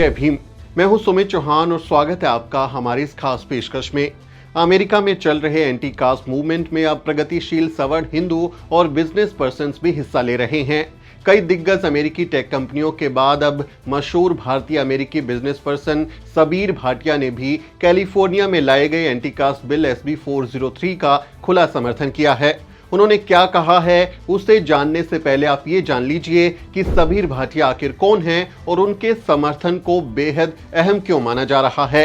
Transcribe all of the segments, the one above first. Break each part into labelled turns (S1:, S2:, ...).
S1: जय भीम। मैं हूं सुमित चौहान और स्वागत है आपका हमारी इस खास पेशकश में। अमेरिका में चल रहे एंटी कास्ट मूवमेंट में अब प्रगतिशील सवर्ण हिंदू और बिजनेस पर्सन्स भी हिस्सा ले रहे हैं। कई दिग्गज अमेरिकी टेक कंपनियों के बाद अब मशहूर भारतीय अमेरिकी बिजनेस पर्सन सबीर भाटिया ने भी कैलिफोर्निया में लाए गए एंटी कास्ट बिल SB 403 का खुला समर्थन किया है। उन्होंने क्या कहा है उसे जानने से पहले आप ये जान लीजिए कि सबीर भाटिया आखिर कौन हैं और उनके समर्थन को बेहद अहम क्यों माना जा रहा है।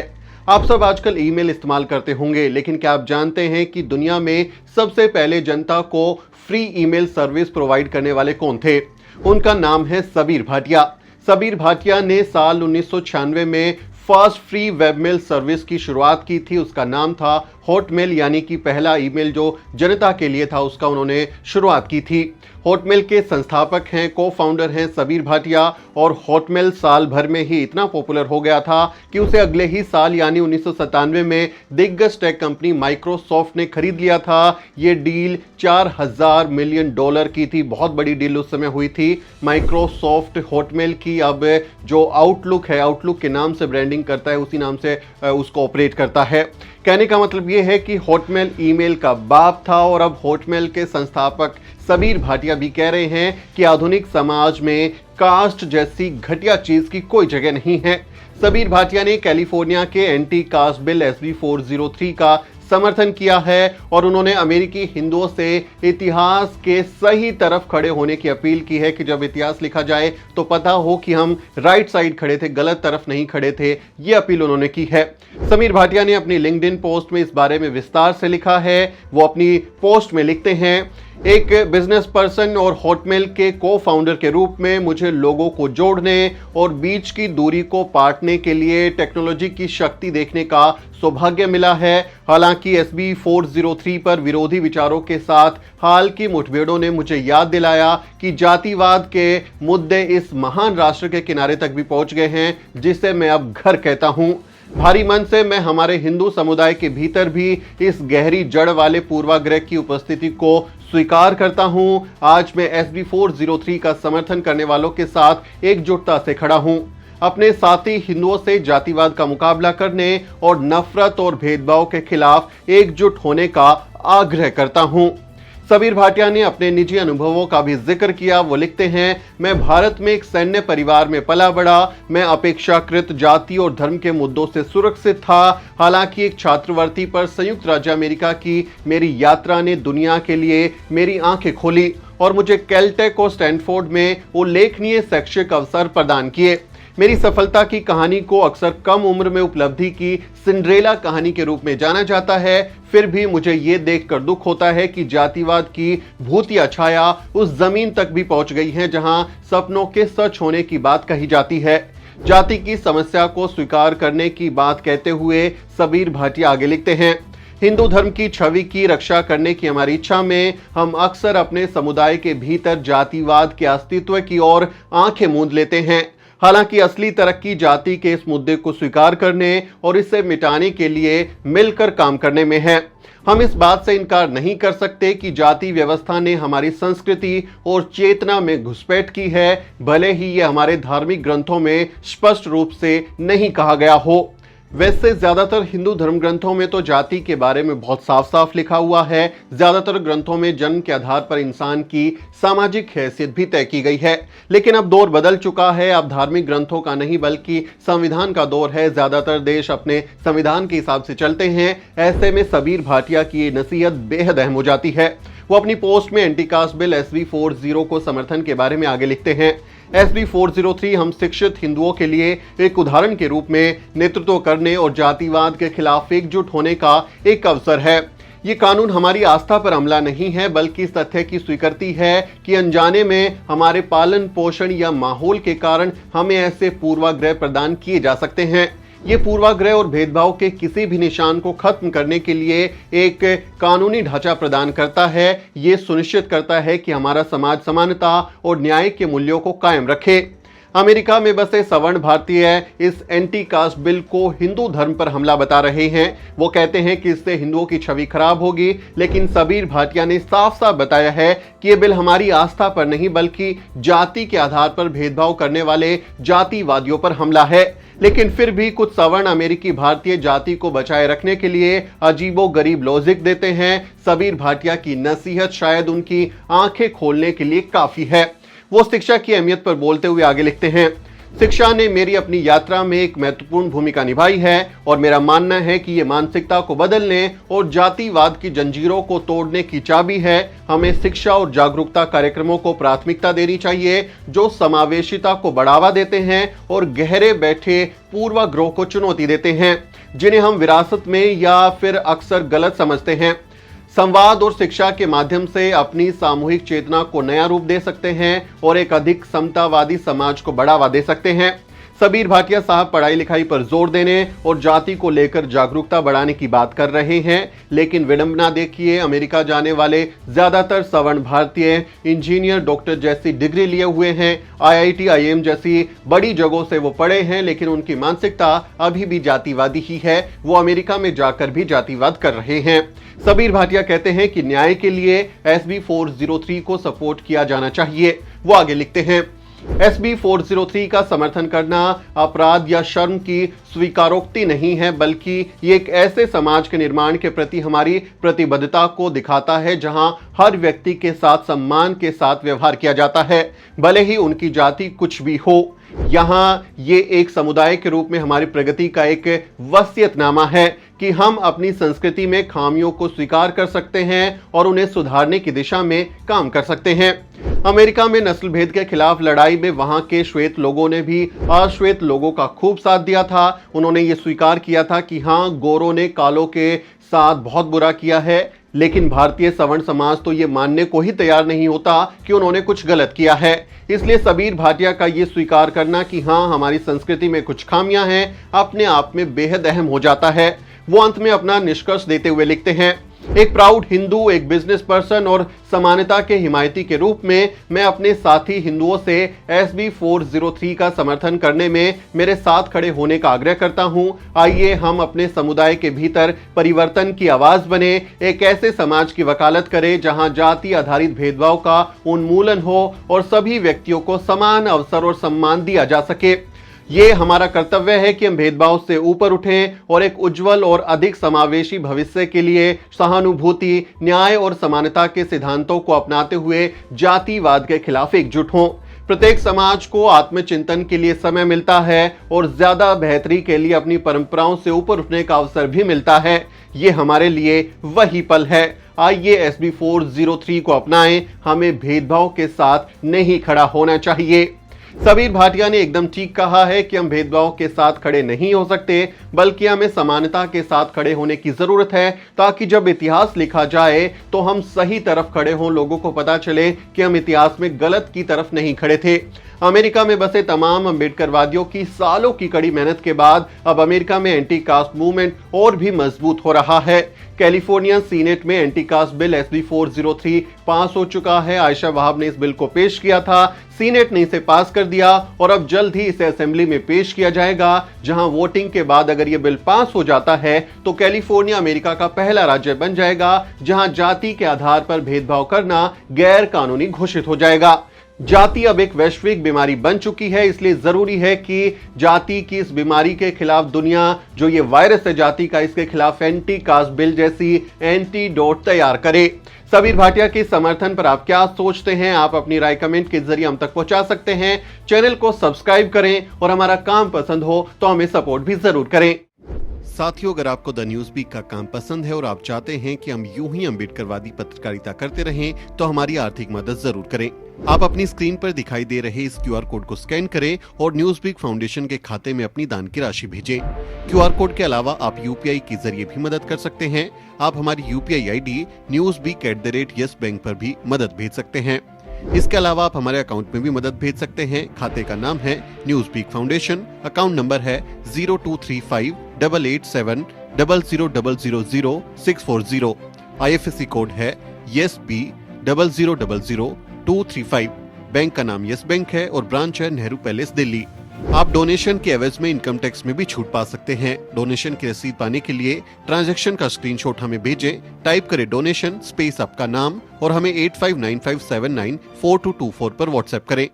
S1: आप सब आजकल ईमेल इस्तेमाल करते होंगे, लेकिन क्या आप जानते हैं कि दुनिया में सबसे पहले जनता को फ्री ईमेल सर्विस प्रोवाइड करने वाले कौन थे? उनका नाम है सबीर भाटिया। सबीर भाटिया ने साल 1996 में फर्स्ट फ्री वेबमेल सर्विस की शुरुआत की थी। उसका नाम था हॉटमेल, यानी कि पहला ईमेल जो जनता के लिए था उसका उन्होंने शुरुआत की थी। हॉटमेल के संस्थापक हैं, को फाउंडर हैं सबीर भाटिया और हॉटमेल साल भर में ही इतना पॉपुलर हो गया था कि उसे अगले ही साल यानी 1997 में दिग्गज टेक कंपनी माइक्रोसॉफ्ट ने खरीद लिया था। ये डील $4000 मिलियन की थी, बहुत बड़ी डील उस समय हुई थी। माइक्रोसॉफ्ट हॉटमेल की अब जो आउटलुक है, आउटलुक के नाम से ब्रांडिंग करता है, उसी नाम से उसको ऑपरेट करता है। कहने का मतलब ये है कि हॉटमेल ईमेल का बाप था और अब हॉटमेल के संस्थापक सबीर भाटिया भी कह रहे हैं कि आधुनिक समाज में कास्ट जैसी घटिया चीज की कोई जगह नहीं है। सबीर भाटिया ने कैलिफोर्निया के एंटी कास्ट बिल SB 403 का समर्थन किया है और उन्होंने अमेरिकी हिंदुओं से इतिहास के सही तरफ खड़े होने की अपील की है कि जब इतिहास लिखा जाए तो पता हो कि हम राइट साइड खड़े थे, गलत तरफ नहीं खड़े थे। ये अपील उन्होंने की है। सबीर भाटिया ने अपनी लिंक्डइन पोस्ट में इस बारे में विस्तार से लिखा है। वो अपनी पोस्ट में लिखते हैं, एक बिजनेस पर्सन और हॉटमेल के को फाउंडर के रूप में मुझे लोगों को जोड़ने और बीच की दूरी को पाटने के लिए टेक्नोलॉजी की शक्ति देखने का सौभाग्य मिला है। हालांकि SB 403 पर विरोधी विचारों के साथ हाल की मुठभेड़ों ने मुझे याद दिलाया कि जातिवाद के मुद्दे इस महान राष्ट्र के किनारे तक भी पहुंच गए हैं जिसे मैं अब घर कहता हूं। भारी मन से मैं हमारे हिंदू समुदाय के भीतर भी इस गहरी जड़ वाले पूर्वाग्रह की उपस्थिति को स्वीकार करता हूं। आज मैं SB 403 का समर्थन करने वालों के साथ एकजुटता से खड़ा हूं। अपने साथी हिंदुओं से जातिवाद का मुकाबला करने और नफरत और भेदभाव के खिलाफ एकजुट होने का आग्रह करता हूं। सबीर भाटिया ने अपने निजी अनुभवों का भी जिक्र किया। वो लिखते हैं, मैं भारत में एक सैन्य परिवार में पला बड़ा। मैं अपेक्षाकृत जाति और धर्म के मुद्दों से सुरक्षित था। हालांकि एक छात्रवृत्ति पर संयुक्त राज्य अमेरिका की मेरी यात्रा ने दुनिया के लिए मेरी आंखें खोली और मुझे कैलटेक और स्टैनफोर्ड में उल्लेखनीय शैक्षिक अवसर प्रदान किए। मेरी सफलता की कहानी को अक्सर कम उम्र में उपलब्धि की सिंड्रेला कहानी के रूप में जाना जाता है। फिर भी मुझे ये देखकर दुख होता है कि जातिवाद की भूतिया छाया उस जमीन तक भी पहुंच गई है जहां सपनों के सच होने की बात कही जाती है। जाति की समस्या को स्वीकार करने की बात कहते हुए सबीर भाटिया आगे लिखते हैं, हिंदू धर्म की छवि की रक्षा करने की हमारी इच्छा में हम अक्सर अपने समुदाय के भीतर जातिवाद के अस्तित्व की ओर आंखें मूंद लेते हैं। हालांकि असली तरक्की जाति के इस मुद्दे को स्वीकार करने और इसे मिटाने के लिए मिलकर काम करने में है। हम इस बात से इनकार नहीं कर सकते कि जाति व्यवस्था ने हमारी संस्कृति और चेतना में घुसपैठ की है, भले ही ये हमारे धार्मिक ग्रंथों में स्पष्ट रूप से नहीं कहा गया हो। वैसे ज्यादातर हिंदू धर्म ग्रंथों में तो जाति के बारे में बहुत साफ साफ लिखा हुआ है। ज्यादातर ग्रंथों में जन्म के आधार पर इंसान की सामाजिक हैसियत भी तय की गई है। लेकिन अब दौर बदल चुका है। अब धार्मिक ग्रंथों का नहीं बल्कि संविधान का दौर है। ज्यादातर देश अपने संविधान के हिसाब से चलते हैं। ऐसे में सबीर भाटिया की ये नसीहत बेहद अहम हो जाती है। वो अपनी पोस्ट में एंटी कास्ट बिल SB 40 को समर्थन के बारे में आगे लिखते हैं, SB 403 हम शिक्षित हिंदुओं के लिए एक उदाहरण के रूप में नेतृत्व करने और जातिवाद के खिलाफ एकजुट होने का एक अवसर है। ये कानून हमारी आस्था पर हमला नहीं है बल्कि इस तथ्य की स्वीकृति है कि अनजाने में हमारे पालन पोषण या माहौल के कारण हमें ऐसे पूर्वाग्रह प्रदान किए जा सकते हैं। ये पूर्वाग्रह और भेदभाव के किसी भी निशान को खत्म करने के लिए एक कानूनी ढांचा प्रदान करता है। ये सुनिश्चित करता है कि हमारा समाज समानता और न्याय के मूल्यों को कायम रखे। अमेरिका में बसे सवर्ण भारतीय इस एंटी कास्ट बिल को हिंदू धर्म पर हमला बता रहे हैं। वो कहते हैं कि इससे हिंदुओं की छवि खराब होगी, लेकिन सबीर भाटिया ने साफ साफ बताया है कि ये बिल हमारी आस्था पर नहीं बल्कि जाति के आधार पर भेदभाव करने वाले जातिवादियों पर हमला है। लेकिन फिर भी कुछ सवर्ण अमेरिकी भारतीय जाति को बचाए रखने के लिए अजीबोगरीब लॉजिक देते हैं। सबीर भाटिया की नसीहत शायद उनकी आंखें खोलने के लिए काफी है। वो शिक्षा की अहमियत पर बोलते हुए आगे लिखते हैं, शिक्षा ने मेरी अपनी यात्रा में एक महत्वपूर्ण भूमिका निभाई है और मेरा मानना है कि ये मानसिकता को बदलने और जातिवाद की जंजीरों को तोड़ने की चाबी है। हमें शिक्षा और जागरूकता कार्यक्रमों को प्राथमिकता देनी चाहिए जो समावेशिता को बढ़ावा देते हैं और गहरे बैठे पूर्वाग्रह को चुनौती देते हैं जिन्हें हम विरासत में या फिर अक्सर गलत समझते हैं। संवाद और शिक्षा के माध्यम से अपनी सामूहिक चेतना को नया रूप दे सकते हैं और एक अधिक समतावादी समाज को बढ़ावा दे सकते हैं। सबीर भाटिया साहब पढ़ाई लिखाई पर जोर देने और जाति को लेकर जागरूकता बढ़ाने की बात कर रहे हैं, लेकिन विडंबना देखिए, अमेरिका जाने वाले ज्यादातर सवर्ण भारतीय इंजीनियर, डॉक्टर जैसी डिग्री लिए हुए हैं। IIT, IIM जैसी बड़ी जगहों से वो पढ़े हैं, लेकिन उनकी मानसिकता अभी भी जातिवादी ही है। वो अमेरिका में जाकर भी जातिवाद कर रहे हैं। सबीर भाटिया कहते हैं कि न्याय के लिए SB 403 को सपोर्ट किया जाना चाहिए। वो आगे लिखते हैं, SB 403 का समर्थन करना अपराध या शर्म की स्वीकारोक्ति नहीं है, बल्कि ये एक ऐसे समाज के निर्माण के प्रति हमारी प्रतिबद्धता को दिखाता है जहां हर व्यक्ति के साथ सम्मान के साथ व्यवहार किया जाता है, भले ही उनकी जाति कुछ भी हो। यहाँ ये एक समुदाय के रूप में हमारी प्रगति का एक वसीयतनामा है कि हम अपनी संस्कृति में खामियों को स्वीकार कर सकते हैं और उन्हें सुधारने की दिशा में काम कर सकते हैं। अमेरिका में नस्ल भेद के खिलाफ लड़ाई में वहां के श्वेत लोगों ने भी अश्वेत लोगों का खूब साथ दिया था। उन्होंने ये स्वीकार किया था कि हाँ, गोरों ने कालों के साथ बहुत बुरा किया है, लेकिन भारतीय सवर्ण समाज तो ये मानने को ही तैयार नहीं होता कि उन्होंने कुछ गलत किया है। इसलिए सबीर भाटिया का ये स्वीकार करना कि हाँ, हमारी संस्कृति में कुछ खामियां हैं, अपने आप में बेहद अहम हो जाता है। वो अंत में अपना निष्कर्ष देते हुए लिखते हैं, एक प्राउड हिंदू, एक बिजनेस पर्सन और समानता के हिमायती के रूप में मैं अपने साथी हिंदुओं से SB 403 का समर्थन करने में मेरे साथ खड़े होने का आग्रह करता हूं। आइए हम अपने समुदाय के भीतर परिवर्तन की आवाज बने, एक ऐसे समाज की वकालत करें जहां जाति आधारित भेदभाव का उन्मूलन हो और सभी व्यक्तियों को समान अवसर और सम्मान दिया जा सके। ये हमारा कर्तव्य है कि हम भेदभाव से ऊपर उठें और एक उज्जवल और अधिक समावेशी भविष्य के लिए सहानुभूति, न्याय और समानता के सिद्धांतों को अपनाते हुए जातिवाद के खिलाफ एकजुट हों। प्रत्येक समाज को आत्मचिंतन के लिए समय मिलता है और ज्यादा बेहतरी के लिए अपनी परंपराओं से ऊपर उठने का अवसर भी मिलता है। ये हमारे लिए वही पल है। आइए SB 403 को अपनाएं। हमें भेदभाव के साथ नहीं खड़ा होना चाहिए। सबीर भाटिया ने एकदम ठीक कहा है कि हम भेदभाव के साथ खड़े नहीं हो सकते, बल्कि हमें समानता के साथ खड़े होने की जरूरत है, ताकि जब इतिहास लिखा जाए तो हम सही तरफ खड़े हों, लोगों को पता चले कि हम इतिहास में गलत की तरफ नहीं खड़े थे। अमेरिका में बसे तमाम अम्बेडकरवादियों की सालों की कड़ी मेहनत के बाद अब अमेरिका में एंटी कास्ट मूवमेंट और भी मजबूत हो रहा है। कैलिफोर्निया सीनेट में एंटी कास्ट बिल SB 403 पास हो चुका है। आयशा वहाब ने इस बिल को पेश किया था, सीनेट ने इसे पास कर दिया और अब जल्द ही इसे असेंबली में पेश किया जाएगा, जहां वोटिंग के बाद अगर यह बिल पास हो जाता है तो कैलिफोर्निया अमेरिका का पहला राज्य बन जाएगा जहां जाति के आधार पर भेदभाव करना गैर कानूनी घोषित हो जाएगा। जाति अब एक वैश्विक बीमारी बन चुकी है, इसलिए जरूरी है कि जाति की इस बीमारी के खिलाफ दुनिया, जो ये वायरस है जाति का, इसके खिलाफ एंटी कास्ट बिल जैसी एंटीडोट तैयार करे। सबीर भाटिया के समर्थन पर आप क्या सोचते हैं? आप अपनी राय कमेंट के जरिए हम तक पहुंचा सकते हैं। चैनल को सब्सक्राइब करें और हमारा काम पसंद हो तो हमें सपोर्ट भी जरूर करें। साथियों, अगर आपको द न्यूज वीक का काम पसंद है और आप चाहते हैं कि हम यूं ही अम्बेडकरवादी पत्रकारिता करते रहें, तो हमारी आर्थिक मदद जरूर करें। आप अपनी स्क्रीन पर दिखाई दे रहे इस QR कोड को स्कैन करें और न्यूज वीक फाउंडेशन के खाते में अपनी दान की राशि भेजें। QR कोड के अलावा आप UPI के जरिए भी मदद कर सकते हैं। आप हमारी UPI ID newsweek@YesBank पर भी मदद भेज सकते हैं। इसके अलावा आप हमारे अकाउंट में भी मदद भेज सकते हैं। खाते का नाम है Newsweek foundation, account number है 02358800000640। IFSC कोड है YesB 00000235। बैंक का नाम यस बैंक है और ब्रांच है नेहरू पैलेस, दिल्ली। आप डोनेशन के एवज में इनकम टैक्स में भी छूट पा सकते हैं। डोनेशन की रसीद पाने के लिए ट्रांजैक्शन का स्क्रीनशॉट हमें भेजें। टाइप करें डोनेशन स्पेस आपका नाम और हमें 8595794224 पर व्हाट्सएप करें।